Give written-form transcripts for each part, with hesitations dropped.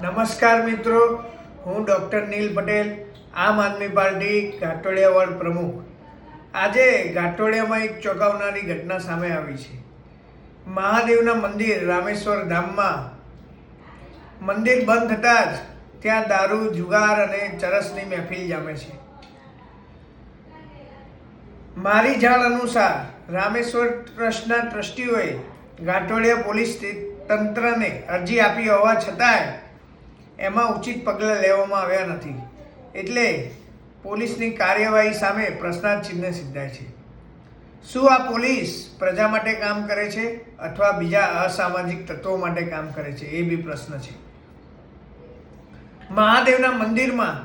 નમસ્કાર મિત્રો, હું ડૉક્ટર નીલ પટેલ, આમ આદમી પાર્ટી ઘાટોડિયા વોર્ડ પ્રમુખ. આજે ઘાટોડિયામાં એક ચોંકાવનારી ઘટના સામે આવી છે. મહાદેવના મંદિર રામેશ્વર ધામમાં મંદિર બંધ થતાં જ ત્યાં દારૂ, જુગાર અને ચરસની મહેફિલ જામે છે. મારી જાણ અનુસાર રામેશ્વર ટ્રસ્ટના ટ્રસ્ટીઓએ ઘાટોડિયા પોલીસ તંત્રને અરજી આપી હોવા છતાંય એમાં ઉચિત પગલાં લેવામાં આવ્યા નથી. એટલે પોલીસની કાર્યવાહી સામે પ્રશ્નાર્થ ચિહ્ન સિદ્ધાય છે. શું આ પોલીસ પ્રજા માટે કામ કરે છે અથવા બીજા અસામાજિક તત્વો માટે કામ કરે છે? એ બી પ્રશ્ન છે. મહાદેવના મંદિરમાં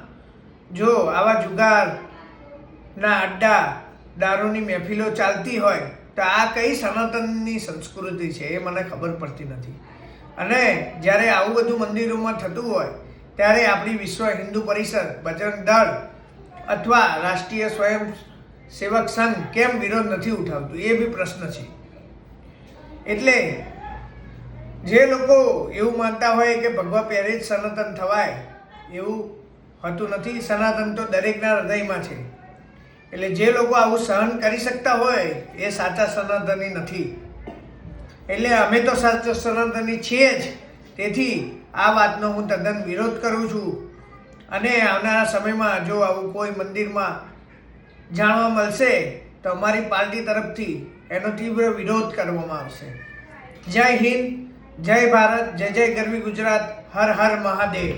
જો આવા જુગારના અડ્ડા, દારૂની મહેફિલો ચાલતી હોય તો આ કઈ સનાતનની સંસ્કૃતિ છે એ મને ખબર પડતી નથી. અને જ્યારે આવું બધું મંદિરોમાં થતું હોય ત્યારે આપણી વિશ્વ હિન્દુ પરિષદ, બજરંગ દળ અથવા રાષ્ટ્રીય સ્વયંસેવક સંઘ કેમ વિરોધ નથી ઉઠાવતું? એ બી પ્રશ્ન છે. એટલે જે લોકો એવું માનતા હોય કે ભગવા પહેરે જ સનાતન થવાય, એવું હોતું નથી. સનાતન તો દરેકના હૃદયમાં છે. એટલે જે લોકો આવું સહન કરી શકતા હોય એ સાચા સનાતની નથી. એટલે અમે તો સાચા સનાતની છીએ જ. તેથી આ વાતનો હું તદ્દન વિરોધ કરું છું. અને આવનારા સમયમાં જો આવું કોઈ મંદિરમાં જાણવા મળશે તો અમારી પાર્ટી તરફથી એનો તીવ્ર વિરોધ કરવામાં આવશે. જય હિન્દ, જય ભારત, જય જય ગરવી ગુજરાત, હર હર મહાદેવ.